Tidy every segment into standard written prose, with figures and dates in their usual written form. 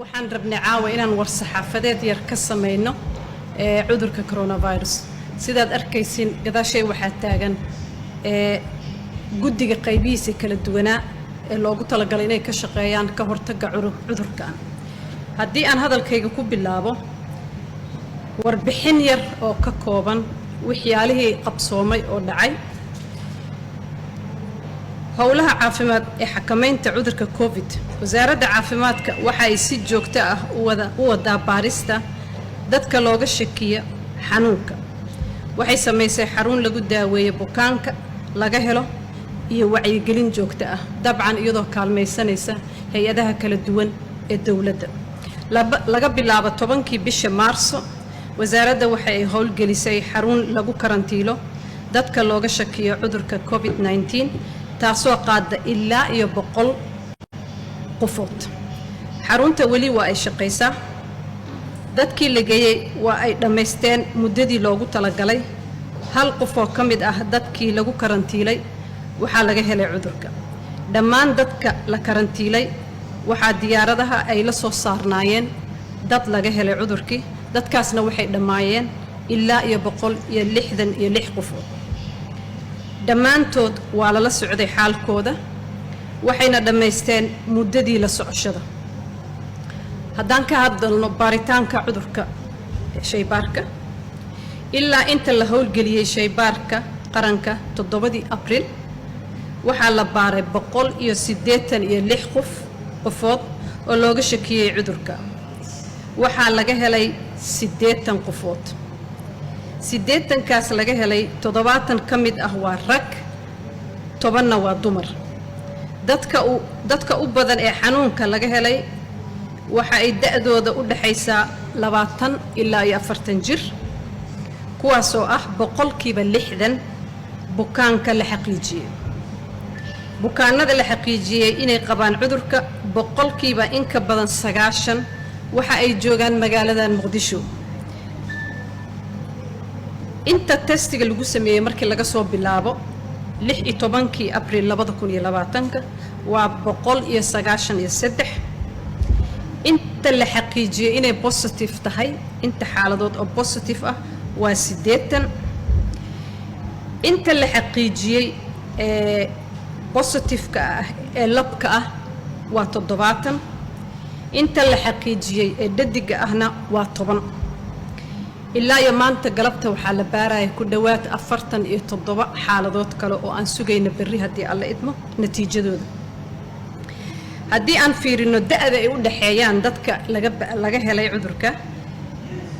waxaan rabnay caawa inaan war saxaafadeed yar ka sameeyno cudurka coronavirus sidaad arkaysiin gadaashay waxaa taagan guddiga qaybihiisa kala duwanaa ee loogu talagalay inay ka shaqeeyaan ka hortagga cudurkan haddii aan hadalkayga ku bilaabo warbixin yar oo ka kooban waxyaalihii qabsoomay oo dhacay howlaha caafimaad ee xakamaynta cudurka covid wasaaradda caafimaadka waxa ay si joogto ah u wadaa baarista dadka looga shakiyo xanuunka waxay samaysay xarun lagu daaweeyo bukaanka laga helo iyo wacyigelin joogto ah dabcan iyadoo kaalmaysanaysa hay-adaha kala duwan ee dowladda laga bilaabo 10kii bisha Maarso wasaaradda waxa ay howlgelisay xarun lagu karantiilo dadka looga shakiyo cudurka covid-19 taasoo qaada ilaa iyo 100 qofood xarunta wali waa ay shaqaysaa dadkii la geeyay waa ay dhameysteen muddadii loogu talagalay hal qof oo ka mid ah dadkii lagu karantiilay waxaa laga helay cudurka dhammaan dadka la karantiilay waxaa diyaaradaha ay la soo saarnaayeen dad laga helay cudurkii dadkaasna waxay dhammaayeen ilaa iyo 166 qofood dhammaantood waa la socday xaalkooda waxayna dhameysteen muddadii la socoshada haddaan ka hadalno baaritaanka cudurka shaybaarka ilaa inta la howlgeliyay shaybaarka qaranka 7 Abriil waxaa la baaray 186 qofood oo looga shakiyay cudurka waxaa laga helay 80 qofood 80kaas laga helay 70 ka mid ah waa rag 10na waa dumar dadka u badan ee xanuunka laga helay waxa ay da'dooda u dhaxaysaa 20 ilaa 40 jir kuwaas oo ah 60% bukaanka la xaqiijiyay bukaanada la xaqiijiyay inay qabaan cudurka 100% in ka badan 90 waxa ay joogaan magaalada Muqdisho inta testiga lagu sameeyay markii laga soo bilaabo 16 Abriil 2020 waa 193 inta la xaqiijiyay inay positive tahay inta xaaladood oo positive ah waa 80 inta la xaqiijiyay positive ka ah ee labka ah waa 70 inta la xaqiijiyay ee dhadiga ahna waa 10 ilaa iyo maanta galabta waxaa la baaraya ku dhawaad 47 xaaladood kale oo aan sugayna berri haddii alla idmo natiijadooda haddii aan fiirino da'da ay u dhaxeeyaan dadka laga helay cudurka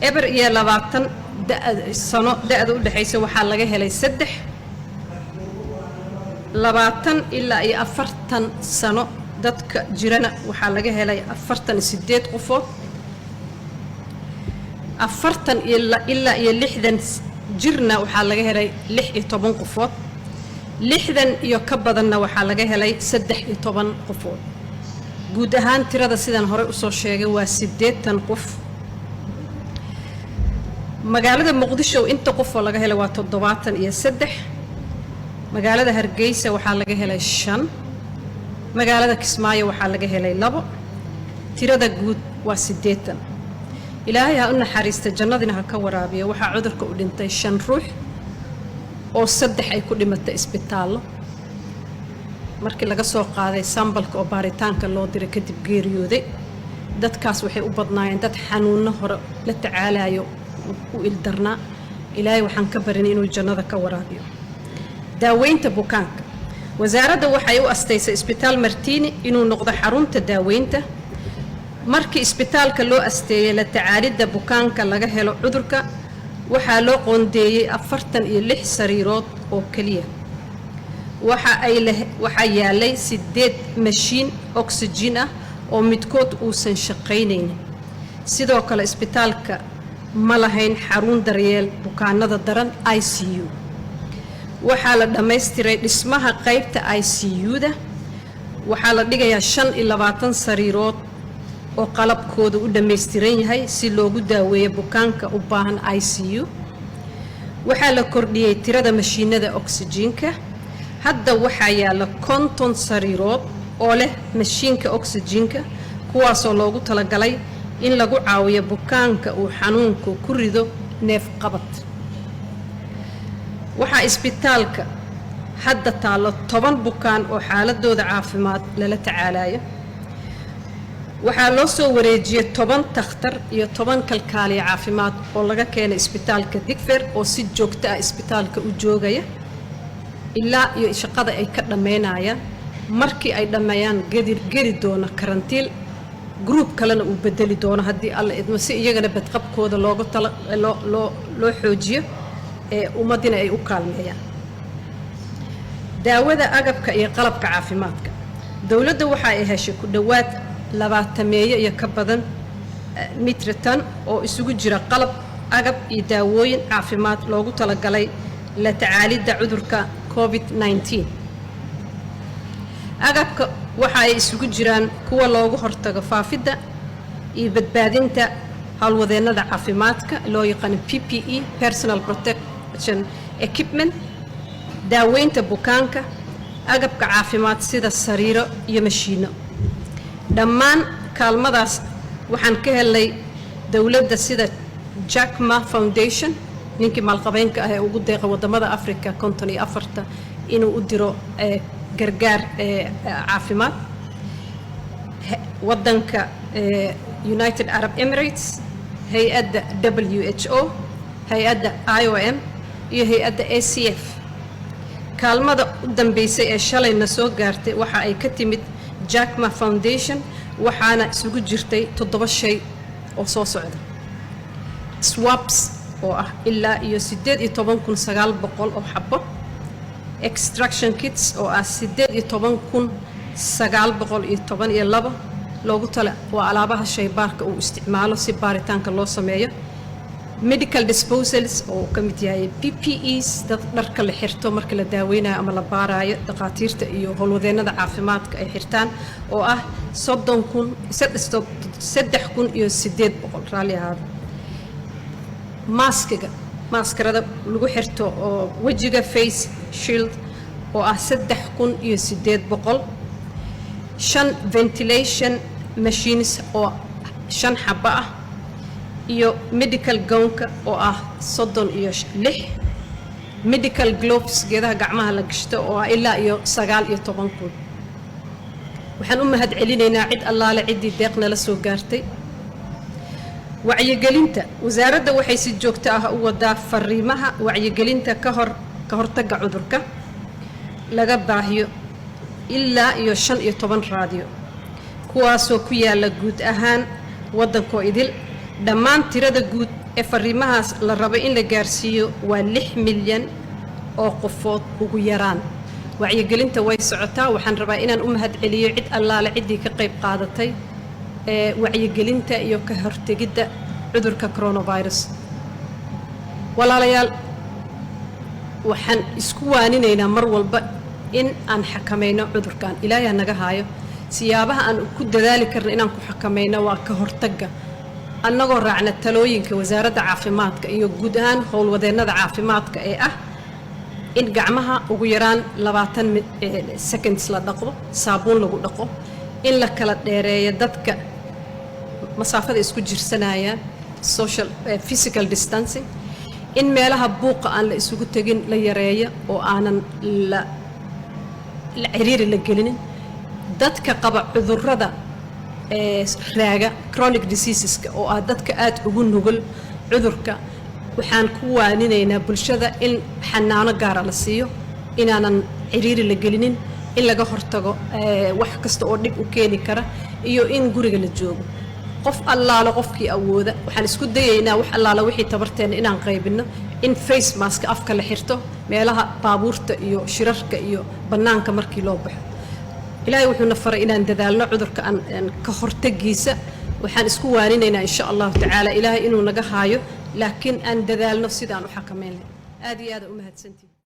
eber iyo 20 sano da'da u dhaxaysa waxaa laga helay 3 20 ilaa iyo 40 sano dadka jirana waxaa laga helay 48 qofood 40 ilaa iyo 60 jirna waxaa laga helay 16 qofood 60 iyo ka badanna waxaa laga helay 13 qofood guud ahaan tirada sidaan hore u soo sheegay waa 80 qof magaalada Muqdisho inta qof oo laga helay waa 73 magaalada Hargeysa waxaa laga helay 5 magaalada Kismaayo waxaa laga helay 2 tirada guud waa 80 ilaahay ha u naxariista jannadina ha ka waraabiyo waxaa cudurka u dhintay 5 ruux oo 3 ay ku dhimatay isbitaallo markii laga soo qaaday sambalka oo baaritaanka loo diray kadib geeriyooday dadkaas waxay u badnaayeen dad xanuuno hore la tacaalayo u ildarnaa ilaahay waxaan ka barinay inuu jannada ka waraabiyo daaweynta bukaanka wasaaradda waxay u asteysay isbitaal Martini inuu noqdo xarunta daaweynta markii isbitaalka loo asteeyay la tacaalidda bukaanka laga helo cudurka waxaa loo qoondeeyay 46 sariirood oo kaliya waxa yaalay 8 mashiin oxygen ah oo midkood uusan shaqaynaynin sidoo kale isbitaalka ma lahayn xarun daryeel bukaanada daran ICU waxaa la dhameystiray dhismaha qaybta ICU-da waxaa la dhigayaa 25 sariirood oo qalabkooda u dhameystiran yahay si loogu daaweeyo bukaanka u baahan ICU waxaa la kordhiyay tirada mashiinada oxygen-ka hadda waxaa yaala 50 sariirood oo leh mashiinka oxygen-ka kuwaasoo loogu talagalay in lagu caawiyo bukaanka uu xanuunku ku rido neef qabad. waxaa isbitaalka hadda taalo 10 bukaan oo xaaladooda caafimaad lala tacaalayo. waxaa loo soo wareejiyay 10 takhtar iyo 10 kalkaaliye caafimaad oo laga keenay isbitaalka Digfer oo si joogto ah isbitaalka u joogaya ilaa iyo shaqada ay ka dhameynayaan. markii ay dhameeyaan geli doona karantiil group kalena uu bedeli doono haddii alla idmo si iyagana badqabkooda loo xoojiyo ummadina ay u kaalmeeyaan. daawada, agabka iyo qalabka caafimaadka dawladda waxa ay heshay ku dhawaad 20 iyo ka badan mitritan oo isugu jira qalab, agab iyo daawooyin caafimaad loogu talagalay la tacaalidda cudurka COVID-19. agabka waxa ay isugu jiraan kuwa loogu hortago faafidda iyo badbaadinta hawlwadeennada caafimaadka loo yaqaan PPE personal protection equipment, daaweynta bukaanka, agabka caafimaad sida sariiro iyo mashiino. dhammaan kaalmadaas waxaan ka helay dawladda sida Jack Ma Foundation, ninkii maalqabeenka ah ee ugu deeqa wadamada Afrika 54 inuu u diro gargaar caafimaad. wadanka United Arab Emirates, hay'adda WHO, hay'adda IOM iyo hay'adda ACF. kaalmada u dambeysay ee shalayna soo gaartay waxa ay ka timid Jack Ma Foundation waxaana isugu jirtay 7 shay oo soo socda. swabs oo ah ilaa iyo 18,900 oo xabo, extraction kits oo ah 18,912 loogu tala waa alaabaha shaybaarka uu isticmaalo si baaritaanka loo sameeyo. medical disposals oo ka mid yahay PPEs dharka la xirto marka la daaweynayo ama la baarayo, dhaqaatiirta iyo howlwadeennada caafimaadka ay xirtaan oo ah 3,800 raali ahaada. maskarada lagu xirto oo wajiga face shield oo ah 3,800. 5 ventilation machines oo 5 xabo ah iyo medical gownka oo ah 36. medical gloves geedaha gacmaha la gashto oo ah ilaa iyo 19,000. waxaan u mahad celinaynaa cid allaale ciddii deeqna la soo gaartay. wacyigelinta wasaaradda waxay si joogto ah u wadaa fariimaha wacyigelinta ka hortagga cudurka laga baahiyo ilaa iyo 15 raadiyo kuwaasoo ku yaala guud ahaan waddankoo idil. dhammaan tirada guud ee fariimahaas la rabay in la gaarsiiyo waa 6 milyan oo qofood ugu yaraan. wacyigelinta way socotaa. waxaan rabaa inaan u mahad celiyo cid allaale ciddii ka qayb qaadatay wacyigelinta iyo ka hortegidda cudurka coronavirus. walaalayaal, waxaan isku waaninaynaa mar walba in aan xakamayno cudurkan. ilaahay naga haayo. siyaabaha aan ku dadaali karno inaan ku xakamayno waa ka hortagga annagoo raacna talooyinka wasaaradda caafimaadka iyo guud ahaan howlwadeennada caafimaadka ee ah in gacmaha ugu yaraan 20 seconds la dhaqo, saabuun lagu dhaqo, in la kala dheereeyo dadka masaafada isku jirsanayaan physical distancing, in meelaha buuqa aan la isugu tagin la yareeyo oo aanan la ciriiri la gelinin. dadka qaba cudurrada raaga chronic diseaseska oo ah dadka aad ugu nugul cudurka waxaan ku waaninaynaa bulshada in xanaano gaara la siiyo, inaanan ciriiri la gelinin, in laga hortago wax kasta oo dhib u keeni kara iyo in guriga la joogo. qof allaala qofkii awooda waxaan isku dayaynaa wax allaala wixii tabarteena inaan qaybino, in face mask afka la xirto meelaha baabuurta iyo shirarka iyo bannaanka markii loo baxo. ilaahay wuxuuna faray inaan dadaalno cudurka aan ka hortagiisa. waxaan isku waaninaynaa insha Allah tacaala ilaahay inuu naga haayo laakiin aan dadaalno sidaan u xakameyn lahayn. aad iyo aad u mahadsantihiin.